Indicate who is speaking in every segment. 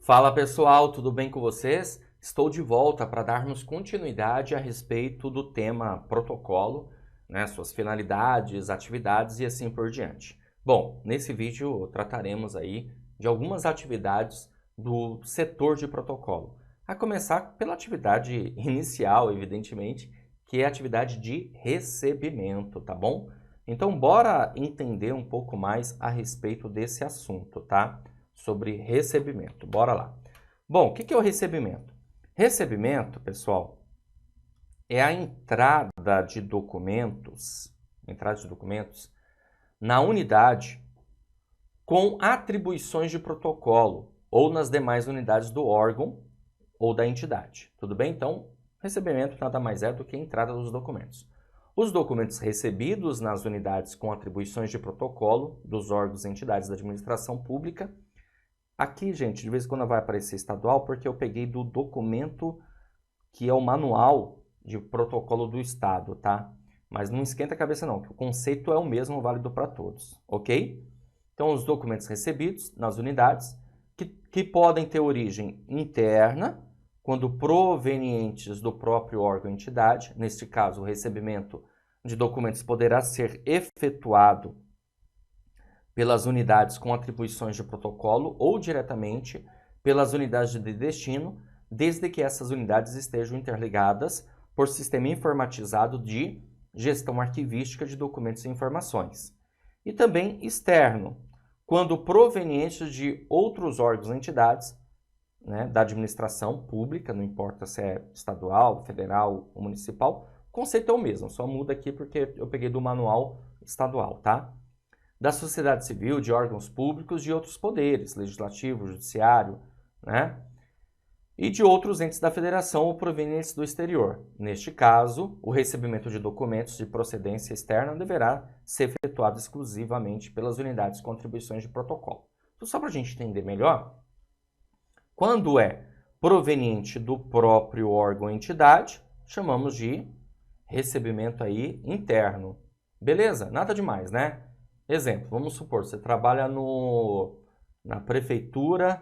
Speaker 1: Fala pessoal, tudo bem com vocês? Estou de volta para darmos continuidade a respeito do tema protocolo, né, suas finalidades, atividades e assim por diante. Bom, nesse vídeo trataremos aí de algumas atividades do setor de protocolo. A começar pela atividade inicial, evidentemente, que é a atividade de recebimento, tá bom? Então, bora entender um pouco mais a respeito desse assunto, tá? Sobre recebimento. Bora lá. Bom, o que é o recebimento? Recebimento, pessoal, é a entrada de documentos na unidade com atribuições de protocolo ou nas demais unidades do órgão ou da entidade. Tudo bem? Então, recebimento nada mais é do que a entrada dos documentos. Os documentos recebidos nas unidades com atribuições de protocolo dos órgãos e entidades da administração pública. Aqui, gente, de vez em quando vai aparecer estadual, porque eu peguei do documento que é o manual de protocolo do Estado, tá? Mas não esquenta a cabeça não, que o conceito é o mesmo, válido para todos, ok? Então, os documentos recebidos nas unidades, que podem ter origem interna, quando provenientes do próprio órgão ou entidade. Neste caso, o recebimento de documentos poderá ser efetuado pelas unidades com atribuições de protocolo ou diretamente pelas unidades de destino, desde que essas unidades estejam interligadas por sistema informatizado de gestão arquivística de documentos e informações. E também externo, quando provenientes de outros órgãos e entidades, né, da administração pública, não importa se é estadual, federal ou municipal, o conceito é o mesmo, só muda aqui porque eu peguei do manual estadual, tá? Da sociedade civil, de órgãos públicos, de outros poderes, legislativo, judiciário, né? E de outros entes da federação ou provenientes do exterior. Neste caso, o recebimento de documentos de procedência externa deverá ser efetuado exclusivamente pelas unidades com atribuições de protocolo. Então, só para a gente entender melhor, quando é proveniente do próprio órgão ou entidade, chamamos de recebimento aí interno. Beleza? Nada demais, né? Exemplo, vamos supor, você trabalha na prefeitura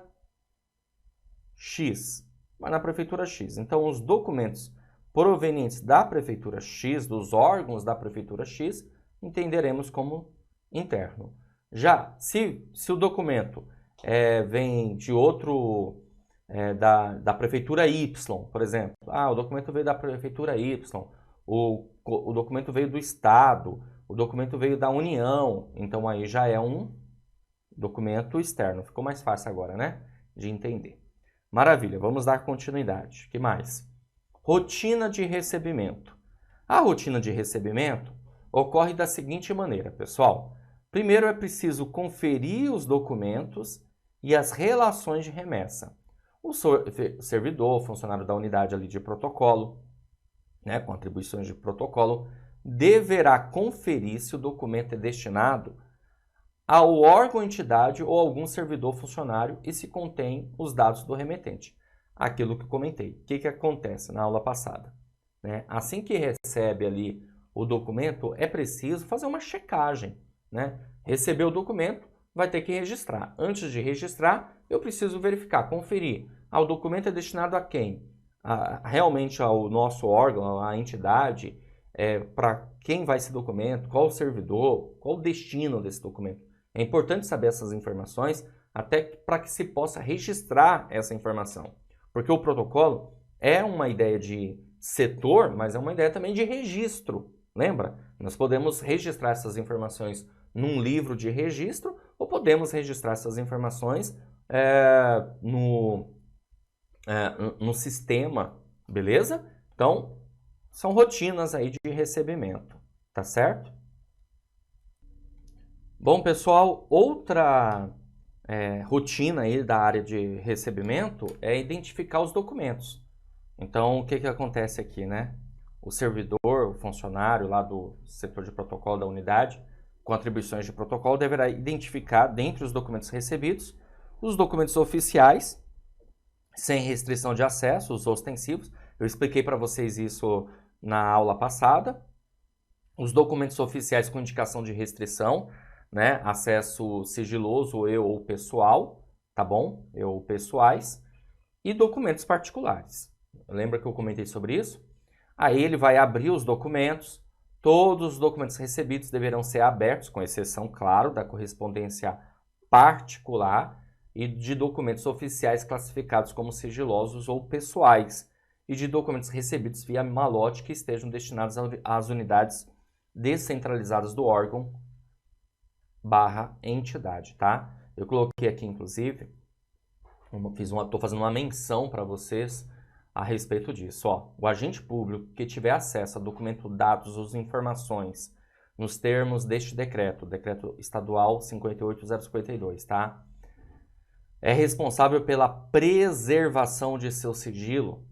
Speaker 1: X, mas na prefeitura X. Então, os documentos provenientes da prefeitura X, dos órgãos da prefeitura X, entenderemos como interno. Já, se o documento vem de outro, da prefeitura Y, por exemplo, o documento veio da prefeitura Y, o documento veio do Estado, o documento veio da União, então aí já é um documento externo. Ficou mais fácil agora, né? De entender. Maravilha, vamos dar continuidade. O que mais? Rotina de recebimento. A rotina de recebimento ocorre da seguinte maneira, pessoal. Primeiro é preciso conferir os documentos e as relações de remessa. O servidor, funcionário da unidade ali de protocolo, né, com atribuições de protocolo, deverá conferir se o documento é destinado ao órgão, entidade ou algum servidor funcionário e se contém os dados do remetente. Aquilo que eu comentei. O que acontece na aula passada? Né? Assim que recebe ali o documento, é preciso fazer uma checagem. Né? Receber o documento, vai ter que registrar. Antes de registrar, eu preciso verificar, conferir. O documento é destinado a quem? Realmente ao nosso órgão, à entidade, para quem vai esse documento, qual o servidor, qual o destino desse documento. É importante saber essas informações até para que se possa registrar essa informação. Porque o protocolo é uma ideia de setor, mas é uma ideia também de registro. Lembra? Nós podemos registrar essas informações num livro de registro ou podemos registrar essas informações no sistema, beleza? Então, são rotinas aí de recebimento, tá certo? Bom, pessoal, outra rotina aí da área de recebimento é identificar os documentos. Então, o que acontece aqui, né? O servidor, o funcionário lá do setor de protocolo da unidade, com atribuições de protocolo, deverá identificar, dentre os documentos recebidos, os documentos oficiais, sem restrição de acesso, os ostensivos. Eu expliquei para vocês isso na aula passada. Os documentos oficiais com indicação de restrição, né? Acesso sigiloso ou pessoal, tá bom? Pessoais e documentos particulares. Lembra que eu comentei sobre isso? Aí ele vai abrir os documentos, todos os documentos recebidos deverão ser abertos, com exceção, claro, da correspondência particular e de documentos oficiais classificados como sigilosos ou pessoais, e de documentos recebidos via malote que estejam destinados às unidades descentralizadas do órgão / entidade, tá? Eu coloquei aqui, inclusive, estou fazendo uma menção para vocês a respeito disso. Ó, o agente público que tiver acesso a documento, dados ou informações nos termos deste decreto estadual 58.052, tá? É responsável pela preservação de seu sigilo,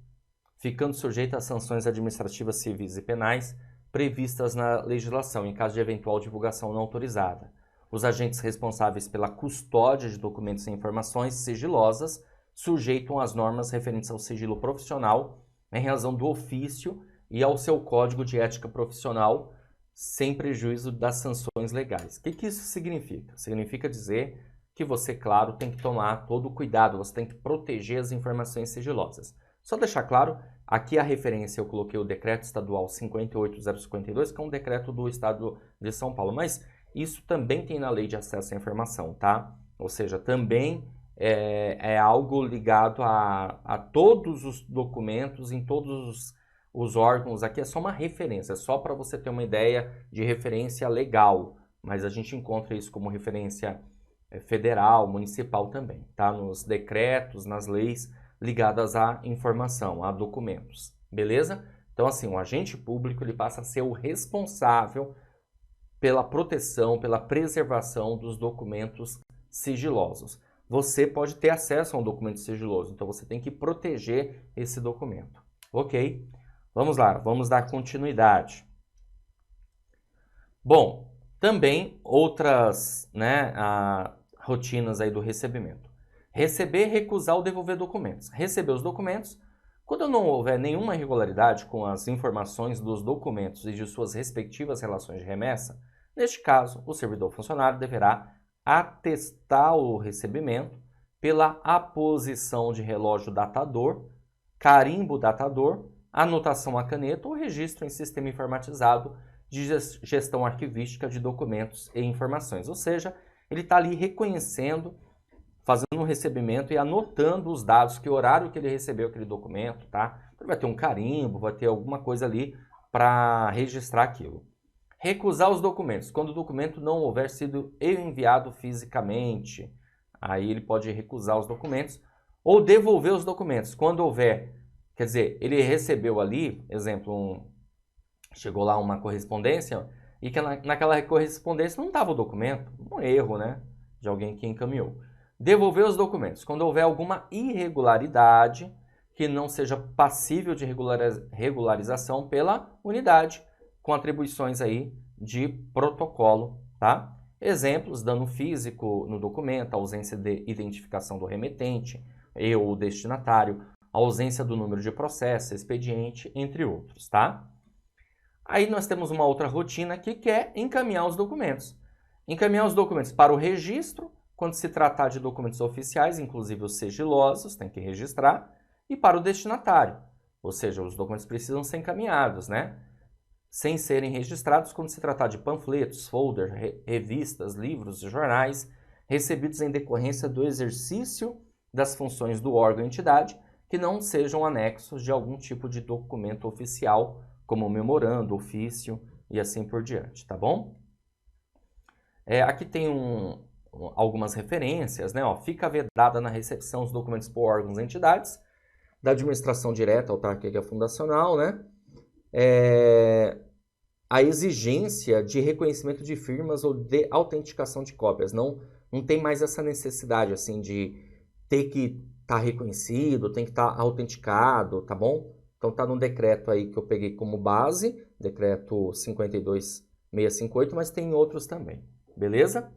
Speaker 1: ficando sujeito às sanções administrativas civis e penais previstas na legislação, em caso de eventual divulgação não autorizada. Os agentes responsáveis pela custódia de documentos e informações sigilosas sujeitam às normas referentes ao sigilo profissional em razão do ofício e ao seu código de ética profissional, sem prejuízo das sanções legais. O que isso significa? Significa dizer que você, claro, tem que tomar todo o cuidado, você tem que proteger as informações sigilosas. Só deixar claro, aqui a referência eu coloquei o decreto estadual 58.052, que é um decreto do estado de São Paulo, mas isso também tem na lei de acesso à informação, tá? Ou seja, também é algo ligado a todos os documentos, em todos os órgãos. Aqui é só uma referência, só para você ter uma ideia de referência legal, mas a gente encontra isso como referência federal, municipal também, tá? Nos decretos, nas leis ligadas à informação, a documentos, beleza? Então, assim, o agente público ele passa a ser o responsável pela proteção, pela preservação dos documentos sigilosos. Você pode ter acesso a um documento sigiloso, então você tem que proteger esse documento. Ok? Vamos lá, vamos dar continuidade. Bom, também outras rotinas aí do recebimento. Receber, recusar ou devolver documentos. Receber os documentos. Quando não houver nenhuma irregularidade com as informações dos documentos e de suas respectivas relações de remessa, neste caso, o servidor funcionário deverá atestar o recebimento pela aposição de relógio datador, carimbo datador, anotação a caneta ou registro em sistema informatizado de gestão arquivística de documentos e informações. Ou seja, ele está ali reconhecendo, fazendo um recebimento e anotando os dados, que horário que ele recebeu aquele documento, tá? Vai ter um carimbo, vai ter alguma coisa ali para registrar aquilo. Recusar os documentos. Quando o documento não houver sido enviado fisicamente, aí ele pode recusar os documentos. Ou devolver os documentos. Quando houver, quer dizer, ele recebeu ali, exemplo, chegou lá uma correspondência e que naquela correspondência não estava o documento. Um erro, né? De alguém que encaminhou. Devolver os documentos. Quando houver alguma irregularidade que não seja passível de regularização pela unidade, com atribuições aí de protocolo, tá? Exemplos, dano físico no documento, ausência de identificação do remetente ou destinatário, ausência do número de processo, expediente, entre outros, tá? Aí nós temos uma outra rotina aqui que é encaminhar os documentos. Encaminhar os documentos para o registro, quando se tratar de documentos oficiais, inclusive os sigilosos, tem que registrar, e para o destinatário, ou seja, os documentos precisam ser encaminhados, né? Sem serem registrados quando se tratar de panfletos, folders, revistas, livros e jornais recebidos em decorrência do exercício das funções do órgão ou entidade que não sejam anexos de algum tipo de documento oficial, como memorando, ofício e assim por diante, tá bom? Aqui tem algumas referências, né? Ó, fica vedada na recepção os documentos por órgãos e entidades da administração direta, autárquica fundacional, né? A exigência de reconhecimento de firmas ou de autenticação de cópias. Não tem mais essa necessidade assim de ter que estar reconhecido, tem que estar autenticado, tá bom? Então tá no decreto aí que eu peguei como base, decreto 52.658, mas tem outros também, beleza?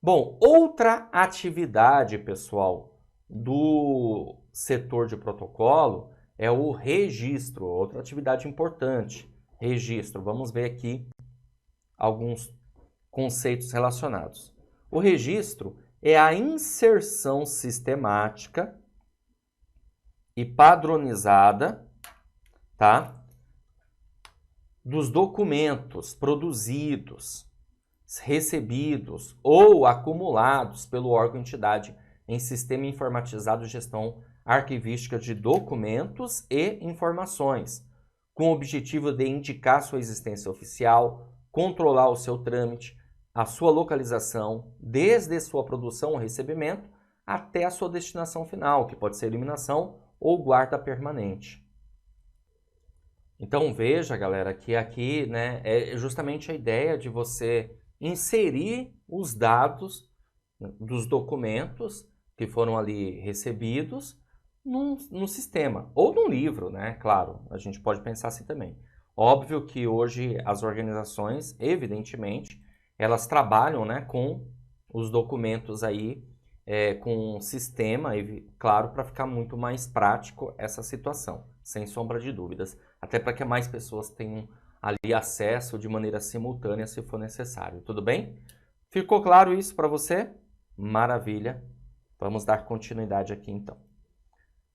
Speaker 1: Bom, outra atividade, pessoal, do setor de protocolo é o registro, outra atividade importante, registro. Vamos ver aqui alguns conceitos relacionados. O registro é a inserção sistemática e padronizada, tá? Dos documentos produzidos, recebidos ou acumulados pelo órgão-entidade em sistema informatizado de gestão arquivística de documentos e informações, com o objetivo de indicar sua existência oficial, controlar o seu trâmite, a sua localização, desde sua produção ou recebimento até a sua destinação final, que pode ser eliminação ou guarda permanente. Então veja, galera, que aqui, né, é justamente a ideia de você inserir os dados dos documentos que foram ali recebidos no sistema, ou num livro, né? Claro, a gente pode pensar assim também. Óbvio que hoje as organizações, evidentemente, elas trabalham, né, com os documentos aí, com um sistema, claro, para ficar muito mais prático essa situação, sem sombra de dúvidas. Até para que mais pessoas tenham ali acesso de maneira simultânea, se for necessário. Tudo bem? Ficou claro isso para você? Maravilha. Vamos dar continuidade aqui, então.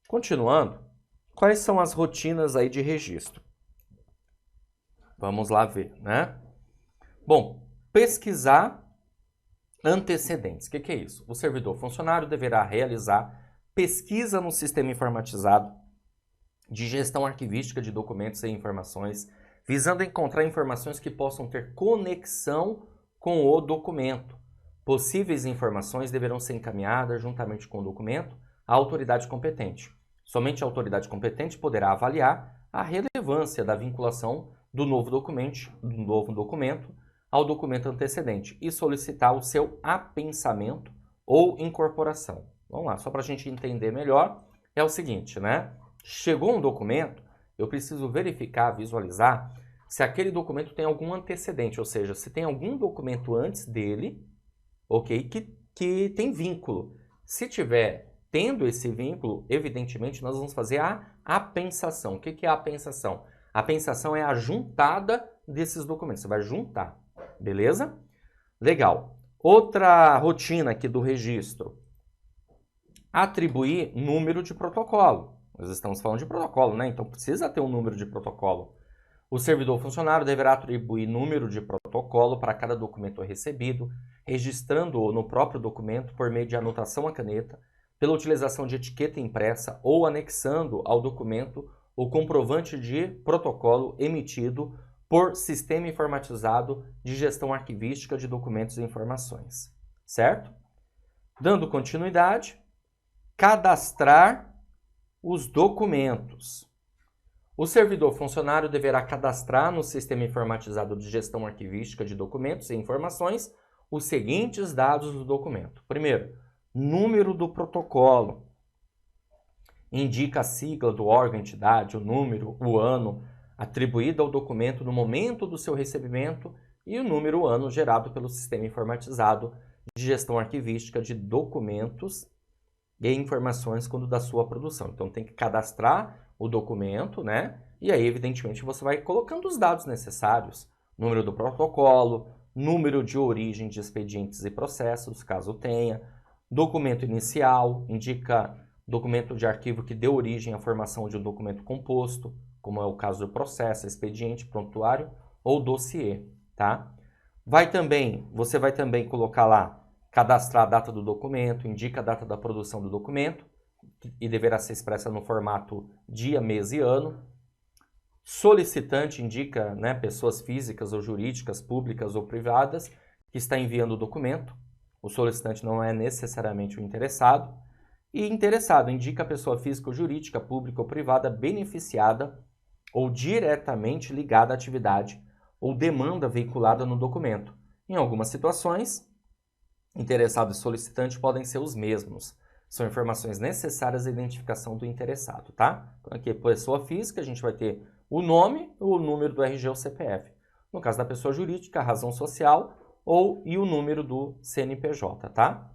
Speaker 1: Continuando, quais são as rotinas aí de registro? Vamos lá ver, né? Bom, pesquisar antecedentes. O que é isso? O servidor funcionário deverá realizar pesquisa no sistema informatizado de gestão arquivística de documentos e informações, visando encontrar informações que possam ter conexão com o documento. Possíveis informações deverão ser encaminhadas juntamente com o documento à autoridade competente. Somente a autoridade competente poderá avaliar a relevância da vinculação do novo documento ao documento antecedente e solicitar o seu apensamento ou incorporação. Vamos lá, só para a gente entender melhor, é o seguinte, né? Chegou um documento, eu preciso verificar, visualizar se aquele documento tem algum antecedente, ou seja, se tem algum documento antes dele, ok, que tem vínculo. Se tiver tendo esse vínculo, evidentemente nós vamos fazer a apensação. O que é a apensação? A apensação é a juntada desses documentos, você vai juntar, beleza? Legal. Outra rotina aqui do registro, atribuir número de protocolo. Nós estamos falando de protocolo, né? Então precisa ter um número de protocolo. O servidor funcionário deverá atribuir número de protocolo para cada documento recebido, registrando-o no próprio documento por meio de anotação à caneta, pela utilização de etiqueta impressa ou anexando ao documento o comprovante de protocolo emitido por sistema informatizado de gestão arquivística de documentos e informações. Certo? Dando continuidade, cadastrar os documentos. O servidor funcionário deverá cadastrar no sistema informatizado de gestão arquivística de documentos e informações os seguintes dados do documento. Primeiro, número do protocolo. Indica a sigla do órgão, entidade, o número, o ano atribuído ao documento no momento do seu recebimento e o número, o ano gerado pelo sistema informatizado de gestão arquivística de documentos e informações quando da sua produção. Então tem que cadastrar o documento, né? E aí, evidentemente, você vai colocando os dados necessários. Número do protocolo, número de origem de expedientes e processos, caso tenha. Documento inicial, indica documento de arquivo que deu origem à formação de um documento composto, como é o caso do processo, expediente, prontuário ou dossiê, tá? Você vai também colocar lá cadastrar a data do documento, indica a data da produção do documento e deverá ser expressa no formato dia, mês e ano. Solicitante indica, né, pessoas físicas ou jurídicas, públicas ou privadas, que está enviando o documento. O solicitante não é necessariamente o interessado. E interessado indica a pessoa física ou jurídica, pública ou privada beneficiada ou diretamente ligada à atividade ou demanda veiculada no documento. Em algumas situações, interessado e solicitante podem ser os mesmos. São informações necessárias à identificação do interessado, tá? Então aqui, pessoa física, a gente vai ter o nome, o número do RG ou CPF. No caso da pessoa jurídica, a razão social e o número do CNPJ, tá?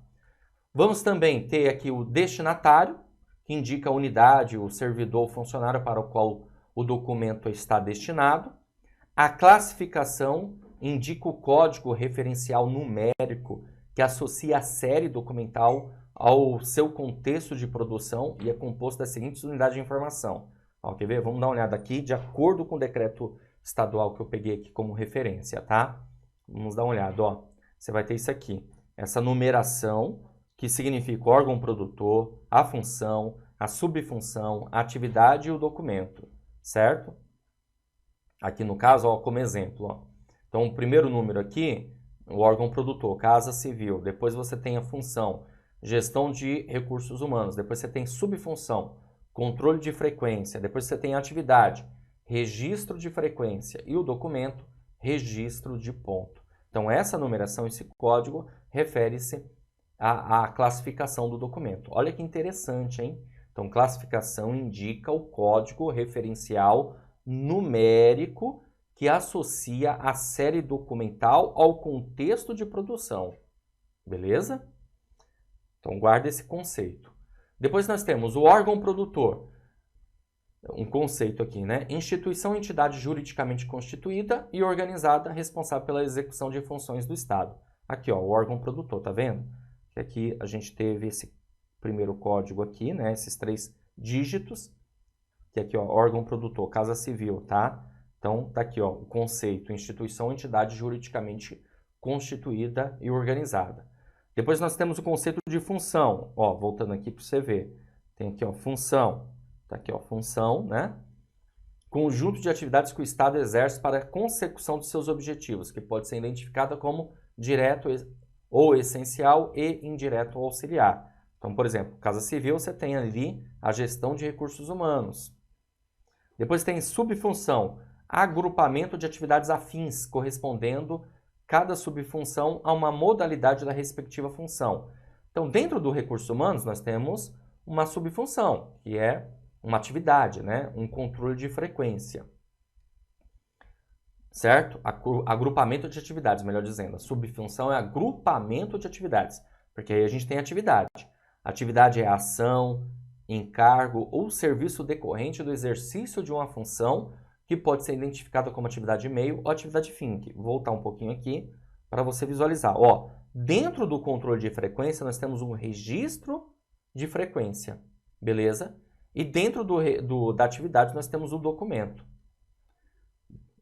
Speaker 1: Vamos também ter aqui o destinatário, que indica a unidade, o servidor ou funcionário para o qual o documento está destinado. A classificação indica o código referencial numérico que associa a série documental ao seu contexto de produção e é composto das seguintes unidades de informação. Ó, quer ver? Vamos dar uma olhada aqui, de acordo com o decreto estadual que eu peguei aqui como referência, tá? Vamos dar uma olhada, ó. Você vai ter isso aqui, essa numeração, que significa o órgão produtor, a função, a subfunção, a atividade e o documento, certo? Aqui no caso, ó, como exemplo, ó. Então, o primeiro número aqui, o órgão produtor, Casa Civil. Depois você tem a função, gestão de recursos humanos. Depois você tem subfunção, controle de frequência. Depois você tem a atividade, registro de frequência. E o documento, registro de ponto. Então, essa numeração, esse código, refere-se à classificação do documento. Olha que interessante, hein? Então, classificação indica o código referencial numérico que associa a série documental ao contexto de produção. Beleza? Então, guarda esse conceito. Depois nós temos o órgão produtor. Um conceito aqui, né? Instituição ou entidade juridicamente constituída e organizada responsável pela execução de funções do Estado. Aqui, ó, o órgão produtor, tá vendo? Que aqui a gente teve esse primeiro código aqui, né? Esses 3 dígitos. Que aqui, ó, órgão produtor, Casa Civil, tá? Então, tá aqui, ó, o conceito, instituição ou entidade juridicamente constituída e organizada. Depois nós temos o conceito de função. Ó, voltando aqui para você ver. Tem aqui, ó, função. Tá aqui, ó, função, né? Conjunto de atividades que o Estado exerce para a consecução de seus objetivos, que pode ser identificada como direto ou essencial e indireto ou auxiliar. Então, por exemplo, Casa Civil, você tem ali a gestão de recursos humanos. Depois tem subfunção, agrupamento de atividades afins, correspondendo cada subfunção a uma modalidade da respectiva função. Então, dentro do recursos humanos, nós temos uma subfunção, que é uma atividade, né? Um controle de frequência. Certo? Agrupamento de atividades, melhor dizendo. A subfunção é agrupamento de atividades, porque aí a gente tem atividade. Atividade é ação, encargo ou serviço decorrente do exercício de uma função que pode ser identificada como atividade meio ou atividade fim. Vou voltar um pouquinho aqui para você visualizar. Ó, dentro do controle de frequência, nós temos um registro de frequência, beleza? E dentro da atividade, nós temos o documento.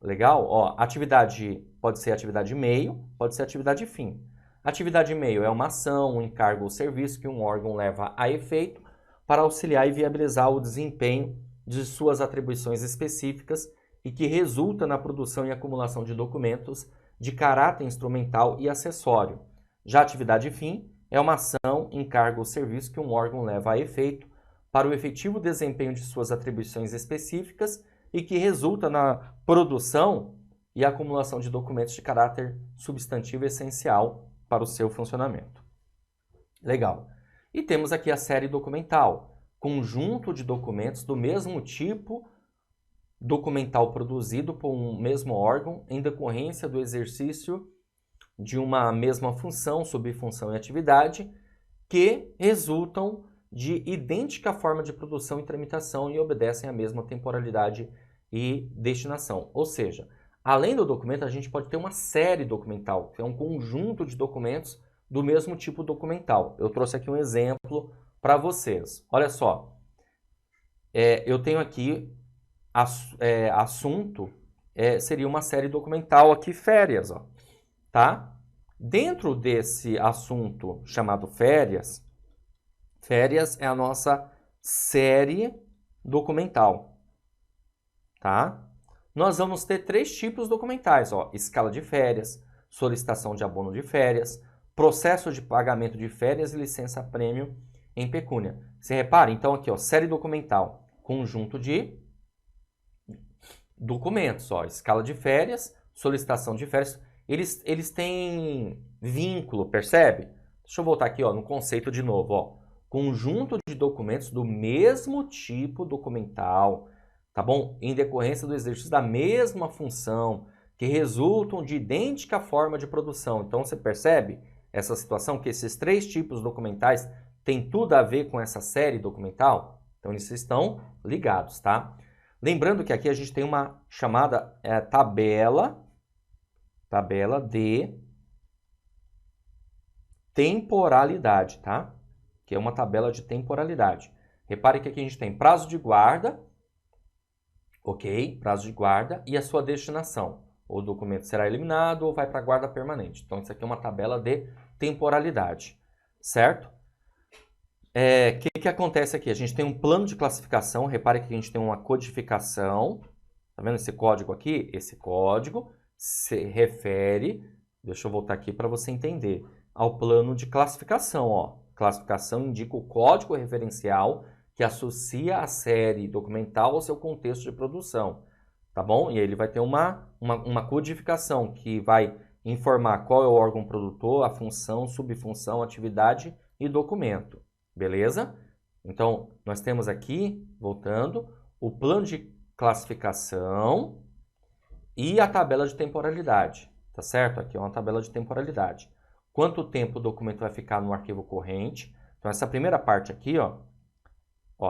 Speaker 1: Legal? Ó, atividade pode ser atividade meio, pode ser atividade fim. Atividade meio é uma ação, um encargo ou serviço que um órgão leva a efeito para auxiliar e viabilizar o desempenho de suas atribuições específicas e que resulta na produção e acumulação de documentos de caráter instrumental e acessório. Já a atividade fim é uma ação, encargo ou serviço que um órgão leva a efeito para o efetivo desempenho de suas atribuições específicas e que resulta na produção e acumulação de documentos de caráter substantivo essencial para o seu funcionamento. Legal. E temos aqui a série documental, conjunto de documentos do mesmo tipo documental produzido por um mesmo órgão em decorrência do exercício de uma mesma função, subfunção e atividade que resultam de idêntica forma de produção e tramitação e obedecem à mesma temporalidade e destinação. Ou seja, além do documento, a gente pode ter uma série documental, que é um conjunto de documentos do mesmo tipo documental. Eu trouxe aqui um exemplo para vocês. Olha só, eu tenho aqui assunto, seria uma série documental aqui, férias, ó, tá? Dentro desse assunto chamado férias é a nossa série documental, tá? Nós vamos ter 3 tipos documentais, ó, escala de férias, solicitação de abono de férias, processo de pagamento de férias e licença-prêmio em pecúnia. Você repara, então aqui, ó, série documental, conjunto de documentos, ó, escala de férias, solicitação de férias, eles têm vínculo, percebe? Deixa eu voltar aqui, ó, no conceito de novo, ó. Conjunto de documentos do mesmo tipo documental, tá bom? Em decorrência do exercício da mesma função, que resultam de idêntica forma de produção. Então, você percebe essa situação, que esses 3 tipos documentais têm tudo a ver com essa série documental? Então, eles estão ligados, tá? Lembrando que aqui a gente tem uma chamada tabela de temporalidade, tá? Que é uma tabela de temporalidade. Repare que aqui a gente tem prazo de guarda, ok? Prazo de guarda e a sua destinação. O documento será eliminado ou vai para a guarda permanente. Então, isso aqui é uma tabela de temporalidade, certo? O que acontece aqui? A gente tem um plano de classificação, repare que a gente tem uma codificação, tá vendo esse código aqui? Esse código se refere, deixa eu voltar aqui para você entender, ao plano de classificação, ó. Classificação indica o código referencial que associa a série documental ao seu contexto de produção, tá bom? E ele vai ter uma codificação que vai informar qual é o órgão produtor, a função, subfunção, atividade e documento. Beleza? Então, nós temos aqui, voltando, o plano de classificação e a tabela de temporalidade, tá certo? Aqui é uma tabela de temporalidade. Quanto tempo o documento vai ficar no arquivo corrente? Então, essa primeira parte aqui, ó,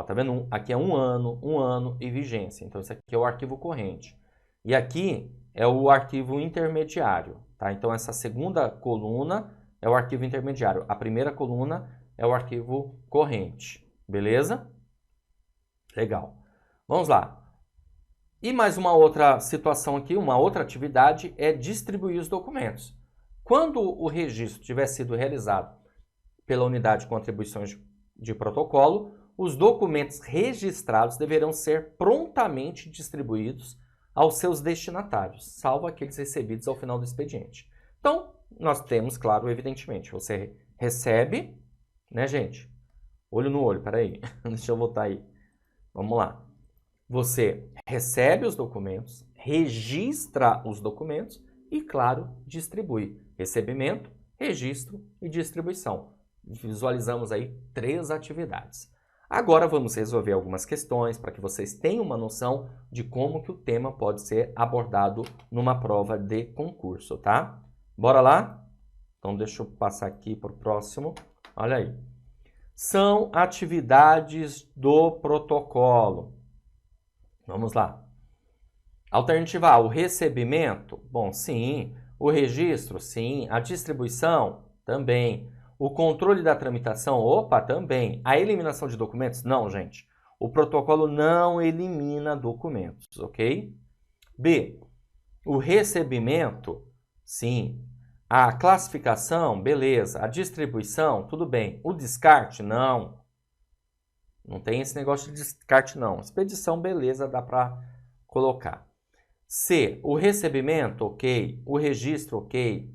Speaker 1: tá vendo? Aqui é um ano e vigência. Então, isso aqui é o arquivo corrente. E aqui é o arquivo intermediário, tá? Então, essa segunda coluna é o arquivo intermediário. A primeira coluna é o arquivo corrente, beleza? Legal. Vamos lá. E mais uma outra situação aqui, uma outra atividade é distribuir os documentos. Quando o registro tiver sido realizado pela unidade com atribuições de protocolo, os documentos registrados deverão ser prontamente distribuídos aos seus destinatários, salvo aqueles recebidos ao final do expediente. Então, nós temos, claro, evidentemente, você recebe, né, gente? Olho no olho, peraí. Deixa eu voltar aí. Vamos lá. Você recebe os documentos, registra os documentos e, claro, distribui. Recebimento, registro e distribuição. Visualizamos aí 3 atividades. Agora vamos resolver algumas questões para que vocês tenham uma noção de como que o tema pode ser abordado numa prova de concurso, tá? Bora lá? Então deixa eu passar aqui para o próximo. Olha aí. São atividades do protocolo. Vamos lá. Alternativa A, o recebimento? Bom, sim. O registro? Sim. A distribuição? Também. O controle da tramitação? Opa, também. A eliminação de documentos? Não, gente. O protocolo não elimina documentos, ok? B, o recebimento? Sim. A classificação, beleza. A distribuição, tudo bem. O descarte, não. Não tem esse negócio de descarte, não. Expedição, beleza, dá para colocar. C, o recebimento, ok. O registro, ok.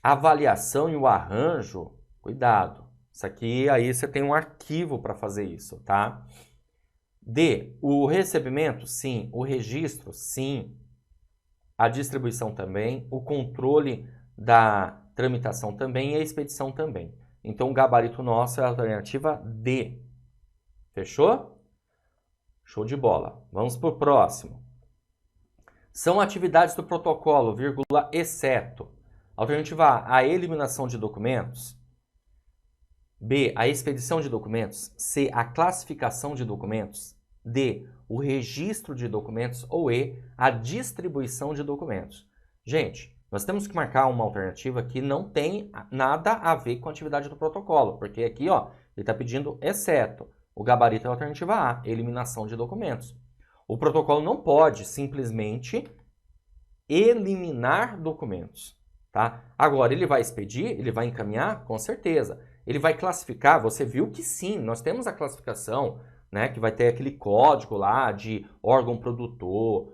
Speaker 1: A avaliação e o arranjo, cuidado. Isso aqui, aí você tem um arquivo para fazer isso, tá? D, o recebimento, sim. O registro, sim. A distribuição também, o controle da tramitação também e a expedição também. Então, o gabarito nosso é a alternativa D. Fechou? Show de bola. Vamos para o próximo. São atividades do protocolo, vírgula, exceto. Alternativa A, a eliminação de documentos. B, a expedição de documentos. C, a classificação de documentos. D, o registro de documentos. Ou E, a distribuição de documentos. Gente, nós temos que marcar uma alternativa que não tem nada a ver com a atividade do protocolo, porque aqui, ó, ele está pedindo exceto. O gabarito é a alternativa A, eliminação de documentos. O protocolo não pode simplesmente eliminar documentos, tá? Agora, ele vai expedir, ele vai encaminhar? Com certeza. Ele vai classificar? Você viu que sim, nós temos a classificação, né, que vai ter aquele código lá de órgão produtor,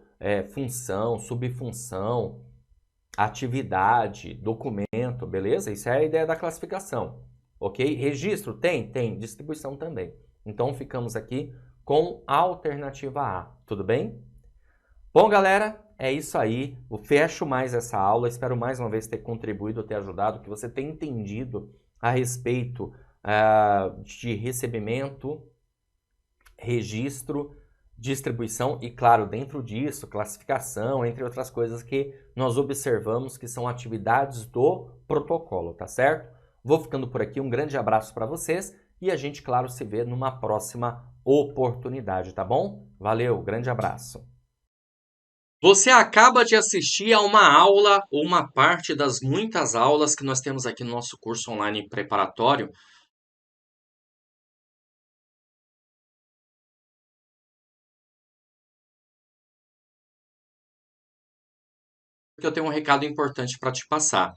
Speaker 1: função, subfunção, atividade, documento, beleza? Isso é a ideia da classificação, ok? Registro? Tem? Tem. Distribuição também. Então, ficamos aqui com a alternativa A, tudo bem? Bom, galera, é isso aí. Eu fecho mais essa aula. Espero mais uma vez ter contribuído, ter ajudado, que você tenha entendido a respeito de recebimento, registro, distribuição e, claro, dentro disso, classificação, entre outras coisas que nós observamos que são atividades do protocolo, tá certo? Vou ficando por aqui. Um grande abraço para vocês e a gente, claro, se vê numa próxima oportunidade, tá bom? Valeu, grande abraço! Você acaba de assistir a uma aula ou uma parte das muitas aulas que nós temos aqui no nosso curso online preparatório. Porque eu tenho um recado importante para te passar.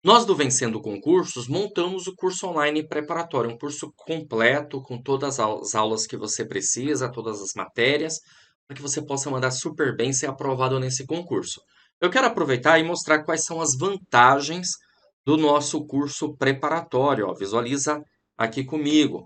Speaker 1: Nós do Vencendo Concursos montamos o curso online preparatório, um curso completo com todas as aulas que você precisa, todas as matérias, para que você possa mandar super bem e ser aprovado nesse concurso. Eu quero aproveitar e mostrar quais são as vantagens do nosso curso preparatório. Ó. Visualiza aqui comigo.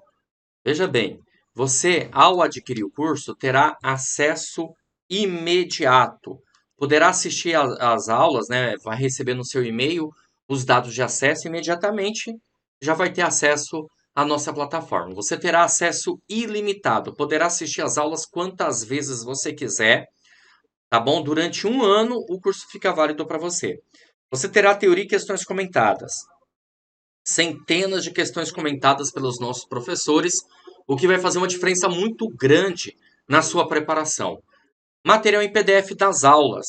Speaker 1: Veja bem, você, ao adquirir o curso, terá acesso imediato. Poderá assistir às aulas, né? Vai receber no seu e-mail os dados de acesso imediatamente, já vai ter acesso à nossa plataforma. Você terá acesso ilimitado, poderá assistir às aulas quantas vezes você quiser, tá bom? Durante um ano, o curso fica válido para você. Você terá teoria e questões comentadas, centenas de questões comentadas pelos nossos professores, o que vai fazer uma diferença muito grande na sua preparação. Material em PDF das aulas,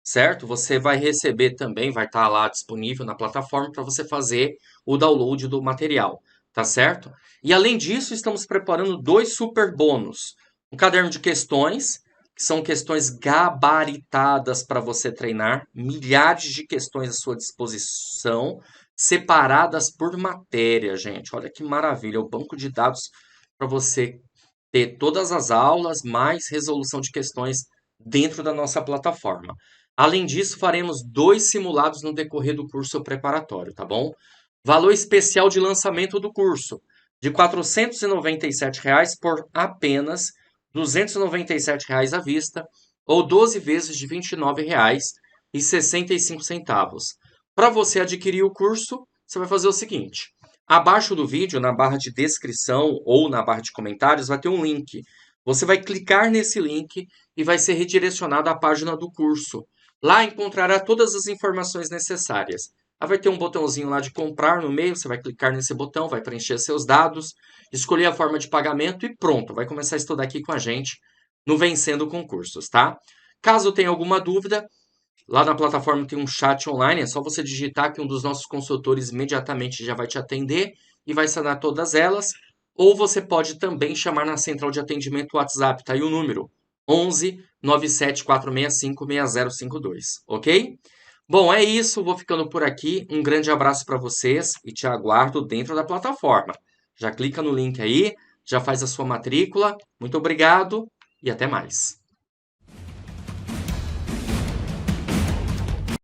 Speaker 1: certo? Você vai receber também, vai estar lá disponível na plataforma para você fazer o download do material, tá certo? E além disso, estamos preparando dois super bônus. Um caderno de questões, que são questões gabaritadas para você treinar, milhares de questões à sua disposição, separadas por matéria, gente. Olha que maravilha, o banco de dados para você ter todas as aulas, mais resolução de questões dentro da nossa plataforma. Além disso, faremos dois simulados no decorrer do curso preparatório, tá bom? Valor especial de lançamento do curso, de R$ 497 por apenas R$ 297 à vista, ou 12 vezes de R$ 29,65. Para você adquirir o curso, você vai fazer o seguinte: abaixo do vídeo, na barra de descrição ou na barra de comentários, vai ter um link. Você vai clicar nesse link e vai ser redirecionado à página do curso. Lá encontrará todas as informações necessárias. Aí vai ter um botãozinho lá de comprar no meio, você vai clicar nesse botão, vai preencher seus dados, escolher a forma de pagamento e pronto, vai começar a estudar aqui com a gente no Vencendo Concursos, tá? Caso tenha alguma dúvida, lá na plataforma tem um chat online, é só você digitar que um dos nossos consultores imediatamente já vai te atender e vai sanar todas elas. Ou você pode também chamar na central de atendimento WhatsApp, tá aí o número 11 97465 6052, ok? Bom, é isso, vou ficando por aqui. Um grande abraço para vocês e te aguardo dentro da plataforma. Já clica no link aí, já faz a sua matrícula. Muito obrigado e até mais.